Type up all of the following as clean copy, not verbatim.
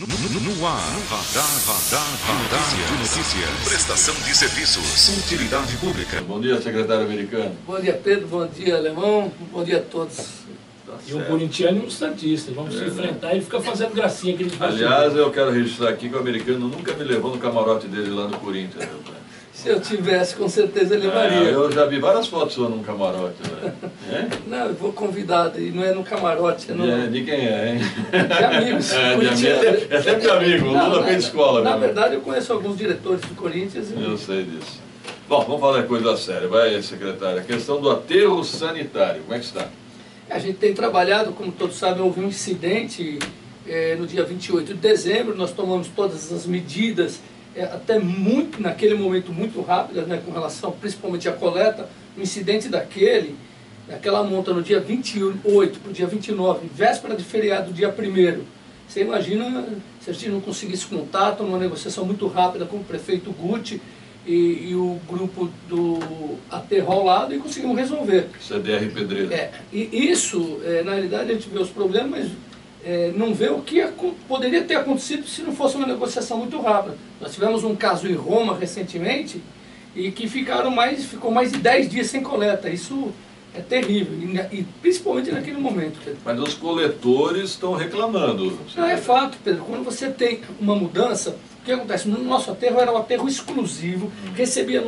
No ar, radar de notícias. Prestação de serviços. Utilidade pública. Bom dia, secretário americano. Bom dia, Pedro. Bom dia, Alemão. Bom dia a todos. E um corintiano e um santista. Vamos se enfrentar e ele fica fazendo gracinha que ele faz. Aliás, eu quero registrar aqui que o americano nunca me levou no camarote dele lá no Corinthians. Se eu tivesse, com certeza levaria. Eu já vi várias fotos sua num camarote. Né? Não, eu vou convidado, e não é no camarote, é no... De quem é, hein? De amigos. É sempre amigo, o Lula fez escola. Na verdade, eu conheço alguns diretores do Corinthians. Eu sei disso. Bom, vamos falar de coisa séria. Vai, secretário. A questão do aterro sanitário, como é que está? A gente tem trabalhado, como todos sabem, houve um incidente no dia 28 de dezembro, nós tomamos todas as medidas, até muito, naquele momento, muito rápidas, né, com relação principalmente à coleta. O incidente daquela monta no dia 28 para o dia 29, véspera de feriado, dia 1º. Você imagina se a gente não conseguisse contato, numa negociação muito rápida com o prefeito Guti e o grupo do aterro ao lado, e conseguimos resolver. CDR Pedreira. E isso, na realidade, a gente vê os problemas, mas não vê o que poderia ter acontecido se não fosse uma negociação muito rápida. Nós tivemos um caso em Roma recentemente, e que ficou mais de 10 dias sem coleta. Isso é terrível, e principalmente naquele momento, Pedro. Mas os coletores estão reclamando. Não, é fato, Pedro. Quando você tem uma mudança, o que acontece? No nosso aterro era um aterro exclusivo, recebia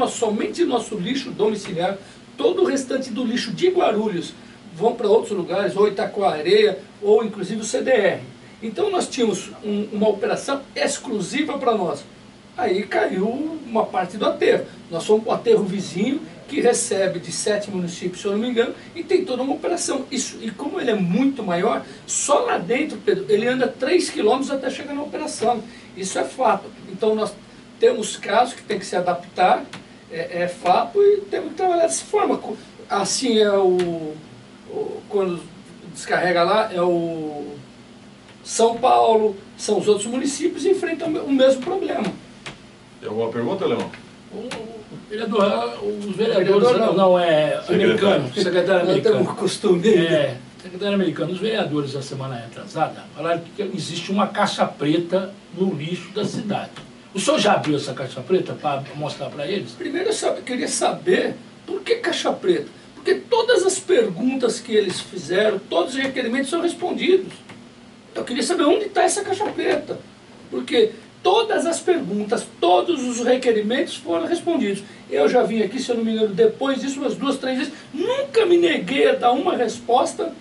somente nosso lixo domiciliar, todo o restante do lixo de Guarulhos vão para outros lugares, ou Itacoareia, ou inclusive o CDR. Então nós tínhamos uma operação exclusiva para nós. Aí caiu uma parte do aterro. Nós somos um aterro vizinho que recebe de 7 municípios, se eu não me engano, e tem toda uma operação. E como ele é muito maior, só lá dentro, Pedro, ele anda 3 quilômetros até chegar na operação. Isso é fato. Então nós temos casos que tem que se adaptar, é fato, e temos que trabalhar dessa forma. Assim quando descarrega lá, é o São Paulo, são os outros municípios e enfrentam o mesmo problema. Tem alguma pergunta, Leão? Os vereadores, não é americano, secretário americano. Não temos costume. Secretário americano, os vereadores da semana atrasada falaram que existe uma caixa preta no lixo da cidade. O senhor já abriu essa caixa preta para mostrar para eles? Primeiro eu queria saber por que caixa preta. Porque todas as perguntas que eles fizeram, todos os requerimentos são respondidos. Eu queria saber onde está essa caixa preta. Porque todas as perguntas, todos os requerimentos foram respondidos. Eu já vim aqui, se eu não me engano, depois disso, umas 2, 3 vezes, nunca me neguei a dar uma resposta.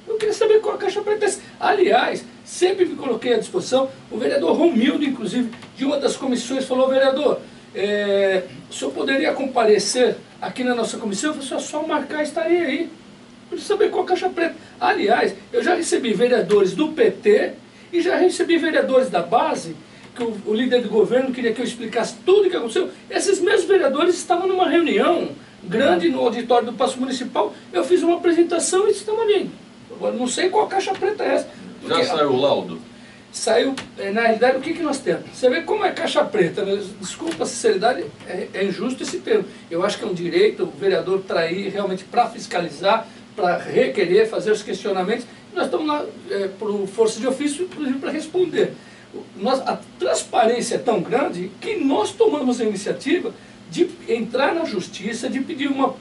Eu queria saber qual a caixa preta é. Aliás, sempre me coloquei à disposição. O vereador Romildo, inclusive, de uma das comissões, falou: vereador, o senhor poderia comparecer aqui na nossa comissão? Eu falei: só marcar, estaria aí. Eu queria saber qual a caixa preta. Aliás, eu já recebi vereadores do PT e já recebi vereadores da base, que o líder do governo queria que eu explicasse tudo o que aconteceu. Esses mesmos vereadores estavam numa reunião grande no auditório do Paço Municipal. Eu fiz uma apresentação e estavam ali. Agora, não sei qual caixa preta é essa. Já saiu o laudo? Saiu, na realidade, o que nós temos? Você vê como é caixa preta, né? Desculpa a sinceridade, é injusto esse termo. Eu acho que é um direito o vereador trair realmente para fiscalizar, para requerer, fazer os questionamentos. Nós estamos lá por força de ofício, inclusive, para responder. A transparência é tão grande que nós tomamos a iniciativa de entrar na justiça, de pedir uma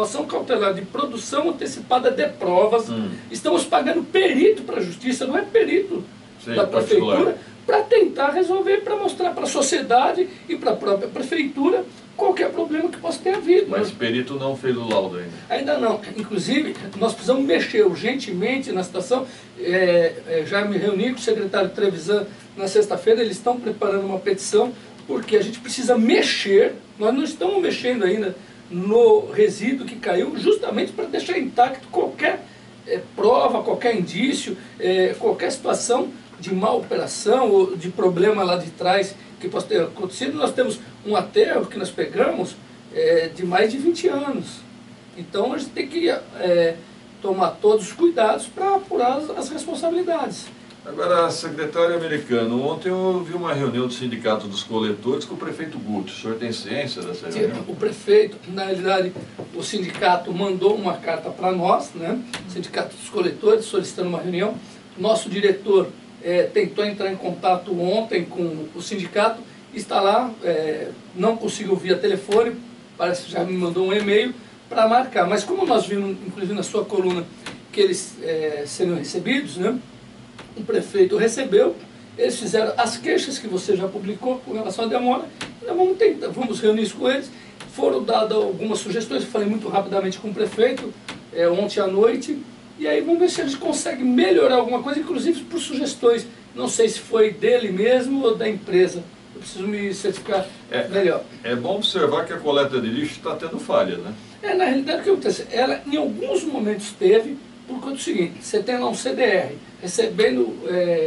ação cautelar de produção antecipada de provas. Estamos pagando perito para a justiça, não é perito da prefeitura, para tentar resolver, para mostrar para a sociedade e para a própria prefeitura qualquer problema que possa ter havido. Mas perito não fez o laudo ainda? Ainda não. Inclusive, nós precisamos mexer urgentemente na situação. Já me reuni com o secretário Trevisan na sexta-feira, eles estão preparando uma petição, porque a gente precisa mexer. Nós não estamos mexendo ainda no resíduo que caiu, justamente para deixar intacto qualquer prova, qualquer indício, qualquer situação de má operação ou de problema lá de trás que possa ter acontecido. Nós temos um aterro que nós pegamos de mais de 20 anos. Então a gente tem que tomar todos os cuidados para apurar as responsabilidades. Agora, secretário americano, ontem eu vi uma reunião do Sindicato dos Coletores com o prefeito Guti. O senhor tem ciência dessa reunião? O prefeito, na realidade, o sindicato mandou uma carta para nós, né? O Sindicato dos Coletores, solicitando uma reunião. Nosso diretor tentou entrar em contato ontem com o sindicato, está lá, não conseguiu via telefone, parece que já me mandou um e-mail para marcar. Mas como nós vimos, inclusive na sua coluna, que eles seriam recebidos, né? O prefeito recebeu, eles fizeram as queixas que você já publicou com relação à demora, nós vamos reunir isso com eles. Foram dadas algumas sugestões, eu falei muito rapidamente com o prefeito ontem à noite, e aí vamos ver se a gente consegue melhorar alguma coisa, inclusive por sugestões. Não sei se foi dele mesmo ou da empresa. Eu preciso me certificar melhor. É bom observar que a coleta de lixo está tendo falha, né? Na realidade, o que acontece? Ela, em alguns momentos, teve, por conta do seguinte: você tem lá um CDR, recebendo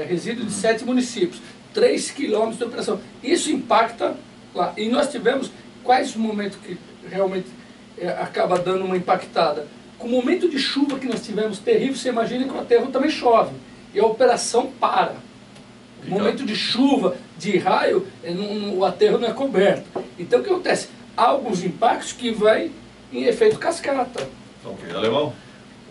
resíduos de 7 municípios, 3 quilômetros de operação. Isso impacta lá. E nós tivemos quais momentos que realmente acaba dando uma impactada? Com o momento de chuva que nós tivemos terrível, você imagina que o aterro também chove. E a operação para. No momento de chuva, de raio, o aterro não é coberto. Então o que acontece? Há alguns impactos que vai em efeito cascata. Ok, Alemão?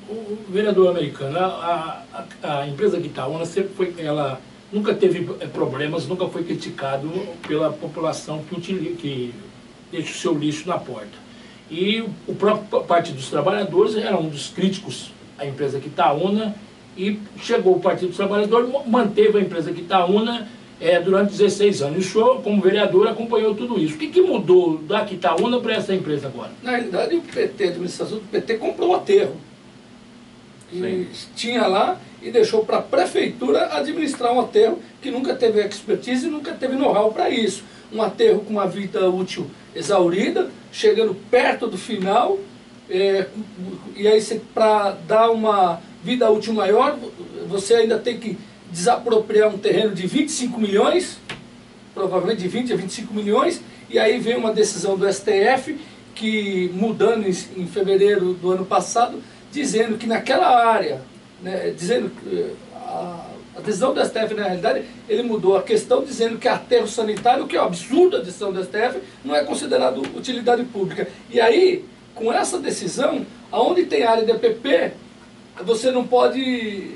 O vereador americano, a empresa Quitaúna sempre foi, ela nunca teve problemas, nunca foi criticado pela população que deixa o seu lixo na porta. E o próprio Partido dos Trabalhadores era um dos críticos à empresa Quitaúna, e chegou o Partido dos Trabalhadores, manteve a empresa Quitaúna durante 16 anos. E o senhor, como vereador, acompanhou tudo isso. O que mudou da Quitaúna para essa empresa agora? Na realidade, o PT, a administração do PT, comprou o aterro. E tinha lá e deixou para a prefeitura administrar um aterro que nunca teve expertise e nunca teve know-how para isso. Um aterro com uma vida útil exaurida, chegando perto do final, e aí para dar uma vida útil maior, você ainda tem que desapropriar um terreno de 25 milhões, provavelmente de 20 a 25 milhões, e aí vem uma decisão do STF, que mudando em fevereiro do ano passado, dizendo que naquela área, né, a decisão do STF, na realidade, ele mudou a questão dizendo que aterro sanitário, que é um absurdo a decisão do STF, não é considerado utilidade pública. E aí, com essa decisão, aonde tem área de EPP, você não pode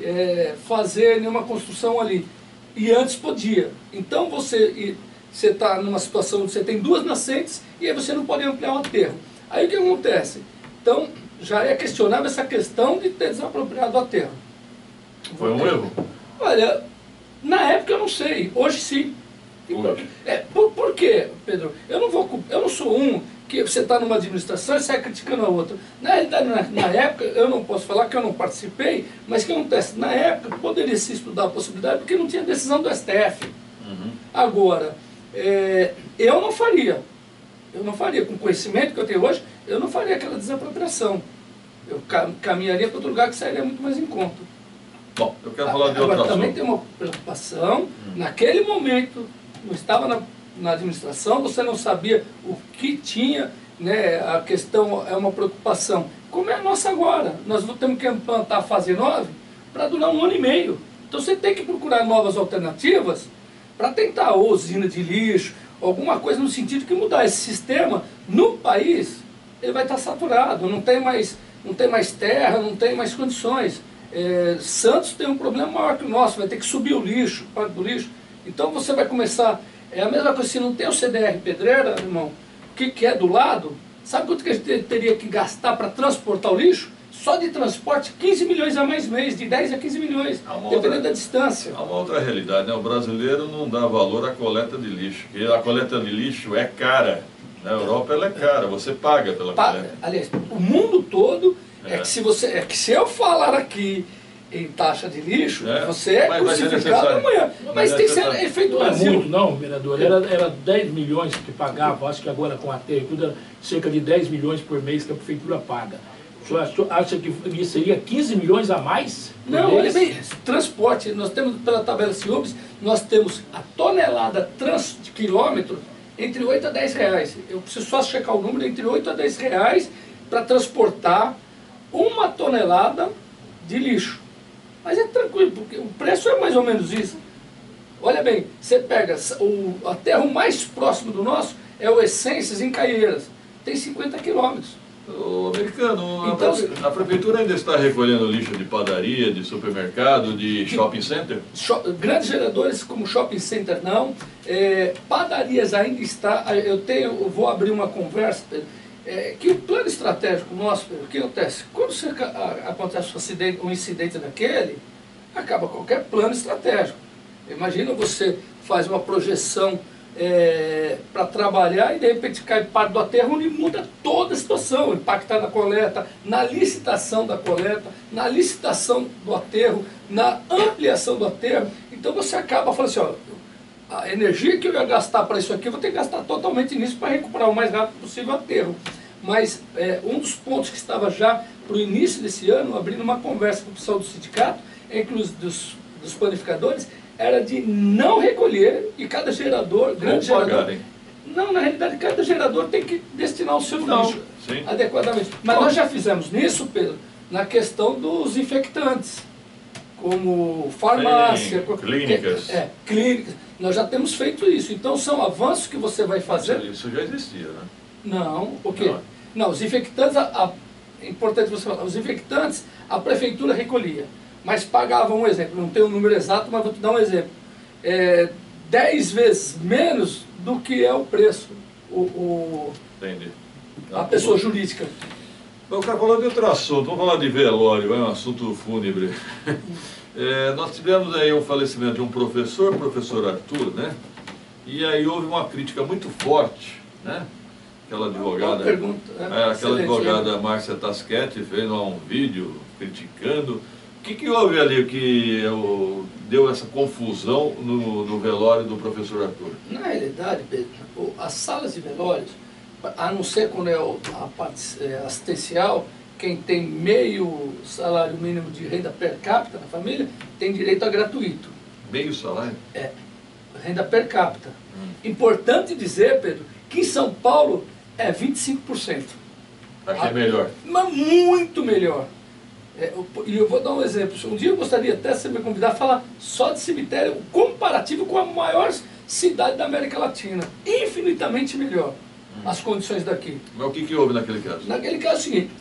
fazer nenhuma construção ali. E antes podia. Então você está numa situação onde você tem 2 nascentes e aí você não pode ampliar o aterro. Aí o que acontece? Então, já é questionável essa questão de ter desapropriado o aterro. Foi um erro? Olha, na época eu não sei, hoje sim. Por quê, Pedro? Eu não sou um que você está numa administração e sai criticando a outra. Na realidade, na época, eu não posso falar que eu não participei, mas o que acontece? Na época, poderia se estudar a possibilidade, porque não tinha decisão do STF. Uhum. Agora, eu não faria. Eu não faria, com o conhecimento que eu tenho hoje, eu não faria aquela desapropriação. Eu caminharia para outro lugar que sairia muito mais em conta. Bom, eu quero falar de outra assunto. Também tem uma preocupação, naquele momento, não estava na administração, você não sabia o que tinha, né, a questão é uma preocupação. Como é a nossa agora? Nós temos que implantar a fase 9 para durar 1 ano e meio. Então você tem que procurar novas alternativas para tentar, ou usina de lixo, alguma coisa no sentido que mudar esse sistema no país, ele vai estar saturado, não tem mais terra, não tem mais condições. Santos tem um problema maior que o nosso, vai ter que subir o lixo, parte do lixo. Então você vai começar, a mesma coisa, se não tem o CDR Pedreira, irmão, que é do lado, sabe quanto que a gente teria que gastar para transportar o lixo? Só de transporte, 15 milhões a mais mês, de 10 a 15 milhões, dependendo da distância. Há uma outra realidade, né? O brasileiro não dá valor à coleta de lixo, porque a coleta de lixo é cara. Na Europa ela é cara, você paga pela coleta. Aliás, o mundo todo, que se eu falar aqui em taxa de lixo, você é crucificado amanhã. Mas tem que ser efeito do Brasil. Não é muito não, vereador. Era 10 milhões que pagava, acho que agora com a aterro tudo, era cerca de 10 milhões por mês que a prefeitura paga. O senhor acha que isso seria 15 milhões a mais? Não, olha bem, transporte, nós temos pela tabela Ciúbes, nós temos a tonelada de quilômetro entre 8 a 10 reais. Eu preciso só checar o número, entre 8 a 10 reais para transportar 1 tonelada de lixo. Mas é tranquilo, porque o preço é mais ou menos isso. Olha bem, você pega o aterro mais próximo do nosso, é o Essências em Caieiras. Tem 50 quilômetros. O americano, Então, a prefeitura ainda está recolhendo lixo de padaria, de supermercado, de shopping center? Grandes geradores como shopping center não, padarias ainda está. Eu vou abrir uma conversa, que o plano estratégico nosso, o que acontece? Quando acontece um incidente daquele, acaba qualquer plano estratégico. Imagina você faz uma projeção para trabalhar e de repente cai parte do aterro e muda toda a situação, impacta na coleta, na licitação da coleta, na licitação do aterro, na ampliação do aterro. Então você acaba falando assim, ó, a energia que eu ia gastar para isso aqui, eu vou ter que gastar totalmente nisso para recuperar o mais rápido possível o aterro. Mas um dos pontos que estava já para o início desse ano, abrindo uma conversa com o pessoal do sindicato, inclusive dos panificadores, era de não recolher e cada gerador, grande gerador... Não, na realidade, cada gerador tem que destinar o seu lixo adequadamente. Mas nós já fizemos nisso, Pedro, na questão dos infectantes, como farmácia... Clínicas. Clínicas. Nós já temos feito isso. Então, são avanços que você vai fazer... Isso já existia, né? Não, o quê? Não, os infectantes... É importante você falar, os infectantes, a prefeitura recolhia. Mas pagava, um exemplo, não tenho o número exato, mas vou te dar um exemplo. 10 vezes menos do que é o preço, Entendi. A pessoa jurídica. Eu quero falar de outro assunto, vamos falar de velório, é um assunto fúnebre. Nós tivemos aí o falecimento de um professor, o professor Arthur, né? E aí houve uma crítica muito forte, né? Aquela advogada, aquela advogada Márcia Taschetti fez lá um vídeo criticando. O que houve ali que deu essa confusão no velório do professor Arthur? Na realidade, Pedro, as salas de velórios, a não ser quando a parte assistencial, quem tem meio salário mínimo de renda per capita na família, tem direito a gratuito. Meio salário? Renda per capita. Importante dizer, Pedro, que em São Paulo é 25%. Aqui é melhor. Mas muito melhor. E eu vou dar um exemplo. Um dia eu gostaria até, se me convidar, a falar só de cemitério comparativo com a maior cidade da América Latina. Infinitamente melhor as condições daqui. Mas o que houve naquele caso? Naquele caso é o seguinte,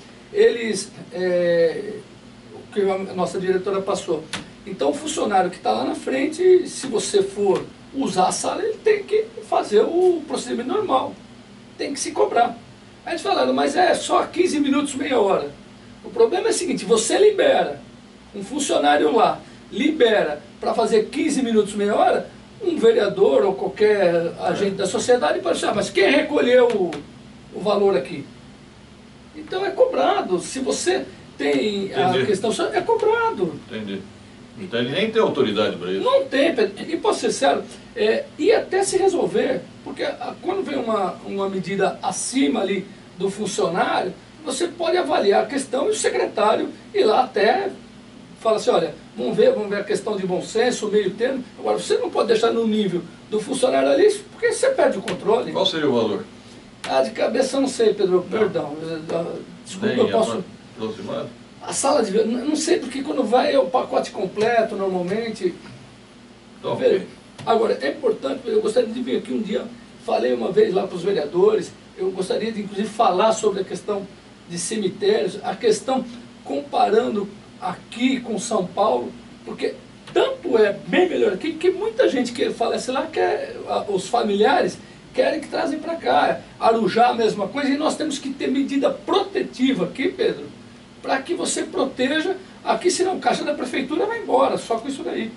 o que a nossa diretora passou. Então o funcionário que está lá na frente, se você for usar a sala, ele tem que fazer o procedimento normal. Tem que se cobrar. Aí eles falaram, mas é só 15 minutos, meia hora. O problema é o seguinte, você libera, um funcionário lá, libera para fazer 15 minutos, meia hora, um vereador ou qualquer agente da sociedade pode achar, mas quem recolheu o valor aqui? Então é cobrado, se você tem a questão, é cobrado. Entendi. Então ele nem tem autoridade para isso. Não tem, e posso ser sério, e até se resolver, porque quando vem uma medida acima ali do funcionário, você pode avaliar a questão e o secretário ir lá até fala assim, olha, vamos ver a questão de bom senso, o meio termo. Agora, você não pode deixar no nível do funcionário ali, porque você perde o controle. Qual seria o valor? De cabeça eu não sei, Pedro, perdão. Desculpa, eu posso... Aproximado? A sala de... Não sei, porque quando vai é o pacote completo, normalmente. Então, agora, é importante, eu gostaria de vir aqui um dia, falei uma vez lá para os vereadores, eu gostaria de, inclusive, falar sobre a questão de cemitérios, a questão comparando aqui com São Paulo, porque tanto é bem melhor aqui, que muita gente que falece lá, os familiares querem que trazem para cá. Arujá a mesma coisa, e nós temos que ter medida protetiva aqui, Pedro, para que você proteja aqui, senão caixa da prefeitura vai embora, só com isso daí.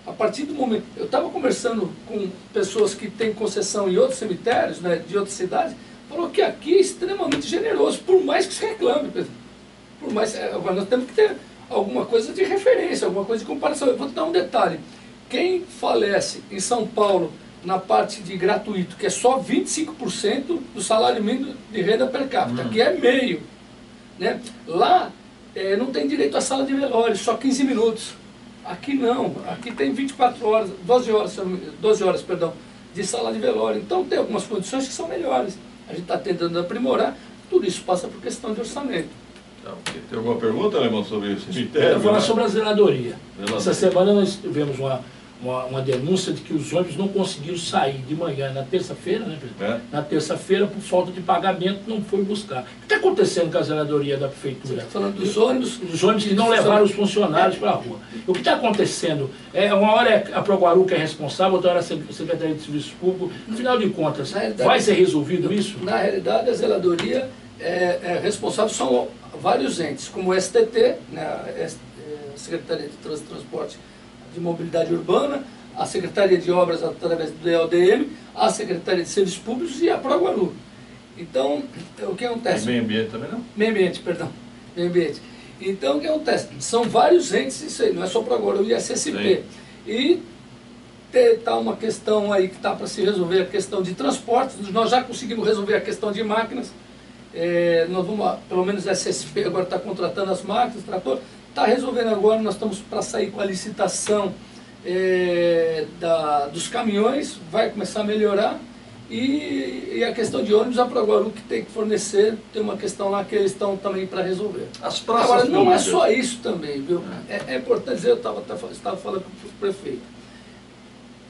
A partir do momento... Eu estava conversando com pessoas que têm concessão em outros cemitérios, né, de outras cidades, falou que aqui é extremamente generoso, por mais que se reclame, Pedro. Por mais, agora nós temos que ter alguma coisa de referência, alguma coisa de comparação. Eu vou te dar um detalhe. Quem falece em São Paulo na parte de gratuito, que é só 25% do salário mínimo de renda per capita, que é meio, né? Lá não tem direito à sala de velório, só 15 minutos. Aqui não, aqui tem 24 horas, 12 horas, perdão, de sala de velório. Então tem algumas condições que são melhores. A gente está tentando aprimorar, tudo isso passa por questão de orçamento. Tem alguma pergunta, Alemão, sobre o cemitério? Eu vou falar sobre a zeladoria. Essa semana nós tivemos uma denúncia de que os ônibus não conseguiram sair de manhã na terça-feira, né, Pedro? Na terça-feira, por falta de pagamento, não foi buscar. O que está acontecendo com a zeladoria da prefeitura? Você está falando dos ônibus? Dos ônibus que não levaram os funcionários para a rua. O que está acontecendo? Uma hora é a Proguaru que é responsável, outra hora é a Secretaria de Serviços Públicos. No final de contas, vai ser resolvido isso? Na realidade, a zeladoria é responsável, são vários entes, como o STT, né, a Secretaria de Trânsito e Transporte de Mobilidade Urbana, a Secretaria de Obras através do EODM, a Secretaria de Serviços Públicos e a Proguaru. Então, o que acontece? Meio ambiente também não? Meio ambiente, perdão. Meio ambiente. Então, o que acontece? São vários entes, isso aí, não é só Proguaru e a CSP. E está uma questão aí que está para se resolver, a questão de transportes. Nós já conseguimos resolver a questão de máquinas. Nós vamos, pelo menos a SSP agora está contratando as máquinas, trator, está resolvendo agora, nós estamos para sair com a licitação dos caminhões, vai começar a melhorar, e a questão de ônibus, a Proguaru que tem que fornecer, tem uma questão lá que eles estão também para resolver. As praças agora, não públicas. é só isso também, viu? É importante dizer, eu estava falando com o prefeito,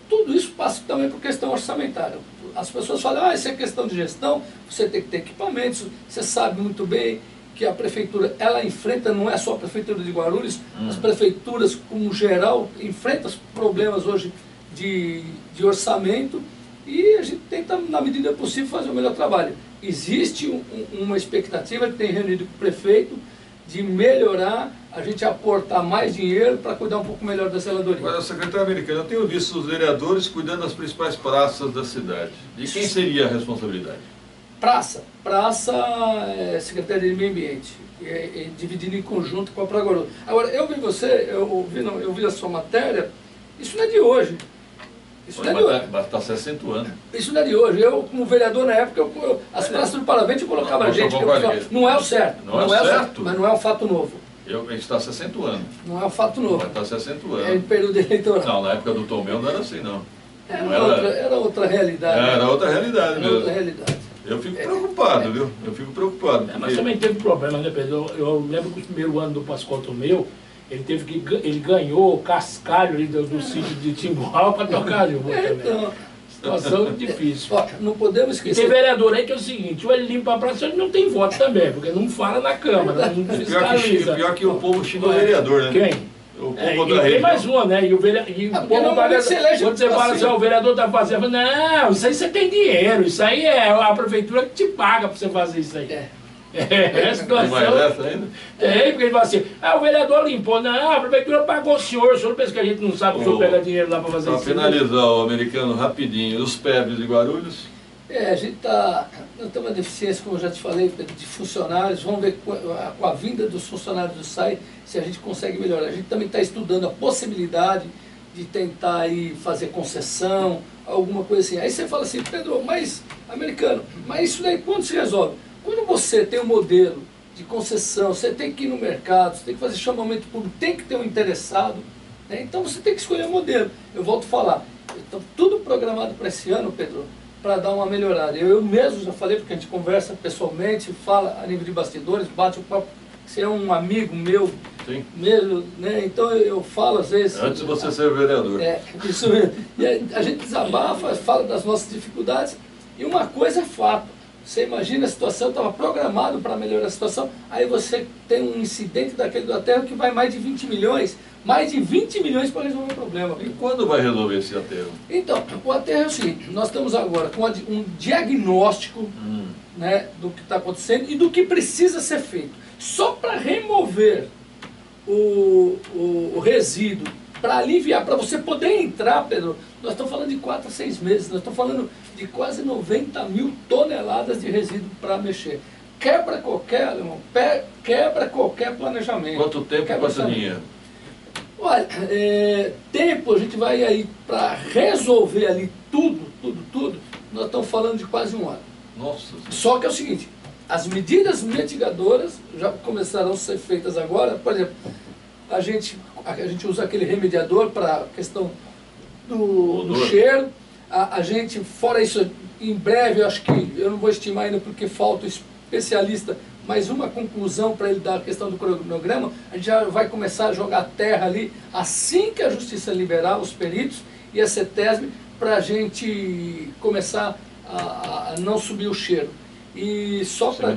tudo isso passa também por questão orçamentária. As pessoas falam, isso é questão de gestão, você tem que ter equipamentos, você sabe muito bem que a prefeitura, ela enfrenta, não é só a prefeitura de Guarulhos, as prefeituras, como geral, enfrentam problemas hoje de orçamento, e a gente tenta, na medida possível, fazer o melhor trabalho. Existe uma expectativa que tem reunido com o prefeito, de melhorar, a gente aportar mais dinheiro para cuidar um pouco melhor da zeladoria. Agora, secretário americano, eu tenho visto os vereadores cuidando das principais praças da cidade. De quem seria a responsabilidade? Praça é Secretaria de Meio Ambiente, dividindo em conjunto com a Proguaru. Agora, eu vi a sua matéria, isso não é de hoje. Isso não é de hoje. Está se acentuando. Isso não é de hoje. Eu, como vereador na época, as praças do Paravente eu colocava gente. Não é o certo. Não é o certo. Mas não é um fato novo. A gente está se acentuando. Não é um fato novo. Está se acentuando. É em período eleitoral. Não, na época do Tomeu não era assim, não. Era outra realidade. Era outra realidade mesmo. Outra realidade. Eu fico preocupado, viu? Eu fico preocupado. Mas também teve problema, né, Pedro? Eu lembro que o primeiro ano do Pascoal Tomeu, ele ganhou o cascalho ali do sítio de Timbual para tocar de rua também. Então, situação difícil. Ó, não podemos esquecer. E tem vereador aí que é o seguinte, ou ele limpa a praça, ou ele não tem voto também, porque não fala na Câmara, não fiscaliza. Pior que o povo xinga o vereador, né? Quem? O povo da tem região. mais uma, né? E o povo quando você fala assim, o vereador está fazendo, não, isso aí você tem dinheiro, isso aí é a prefeitura que te paga para você fazer isso aí. É a situação. Tem mais essa ainda? Tem, porque ele fala assim, o vereador limpou, não, a prefeitura pagou o senhor não pensa que a gente não sabe que o senhor pega dinheiro lá para fazer isso? Para finalizar, o americano, rapidinho, os PEVs de Guarulhos? A gente nós temos uma deficiência, como eu já te falei, de funcionários. Vamos ver com a vinda dos funcionários do SAI se a gente consegue melhorar. A gente também está estudando a possibilidade de tentar aí fazer concessão, alguma coisa assim. Aí você fala assim, Pedro, mas americano, mas isso daí quando se resolve? Quando você tem um modelo de concessão, você tem que ir no mercado, você tem que fazer chamamento público, tem que ter um interessado, né? Então você tem que escolher um modelo. Eu volto a falar, então, tudo programado para esse ano, Pedro, para dar uma melhorada. Eu mesmo já falei, porque a gente conversa pessoalmente, fala a nível de bastidores, bate o papo, você é um amigo meu, sim, mesmo, né? Então eu falo às vezes... Antes de você ser vereador. Isso mesmo. E a gente desabafa, fala das nossas dificuldades, e uma coisa é fato. Você imagina a situação, estava programado para melhorar a situação, aí você tem um incidente daquele do aterro que vai mais de 20 milhões para resolver o problema. E quando vai resolver esse aterro? Então, o aterro é o seguinte, nós estamos agora com um diagnóstico né, do que está acontecendo e do que precisa ser feito. Só para remover o resíduo, para aliviar, para você poder entrar, Pedro, nós estamos falando de 4 a 6 meses, nós estamos falando de quase 90 mil toneladas de resíduo para mexer. Quebra qualquer planejamento. Quanto tempo e quanto dinheiro? Olha, tempo a gente vai aí para resolver ali tudo, nós estamos falando de quase um ano. Nossa. Só que é o seguinte, as medidas mitigadoras já começarão a ser feitas agora. Por exemplo, a gente usa aquele remediador para a questão do cheiro. A gente, fora isso, em breve, eu acho que, eu não vou estimar ainda porque falta especialista, mas uma conclusão para ele da questão do cronograma, a gente já vai começar a jogar terra ali assim que a Justiça liberar os peritos e a CETESB, para a gente começar a não subir o cheiro. E só para...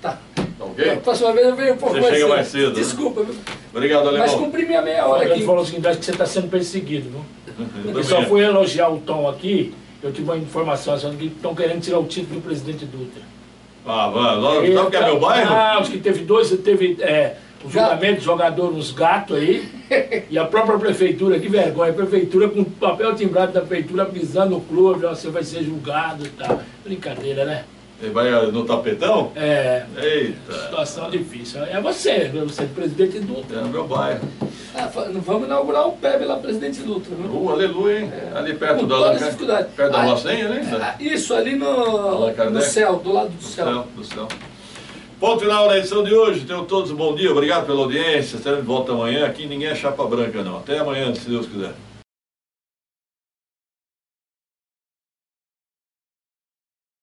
Tá. Ok? A próxima vez eu venho um pouco mais cedo. Mais cedo. Desculpa. Né? Obrigado, Alemão. Mas cumpri minha meia hora aqui. Ele falou o seguinte, acho que você está sendo perseguido, viu? Eu só também. fui elogiar o Tom aqui, eu tive uma informação achando que estão querendo tirar o título do presidente Dutra. Ah, mano, sabe que é meu bairro? Ah, acho que teve o julgamento de jogador, uns gatos aí, e a própria prefeitura, que vergonha, a prefeitura com papel timbrado da prefeitura avisando o clube, ó, você vai ser julgado e tal. Brincadeira, né? Ele vai no tapetão? É. Eita. Situação difícil. É você é presidente Dutra. É no meu bairro. Vamos inaugurar o PEB lá, presidente Dutra. Viu? Aleluia, hein? Ali perto da perto da Lacenha, né? Isso, ali no céu, do lado do céu. Do céu. Ponto final na edição de hoje. Tenham todos um bom dia. Obrigado pela audiência. Estaremos de volta amanhã. Aqui ninguém é chapa branca, não. Até amanhã, se Deus quiser.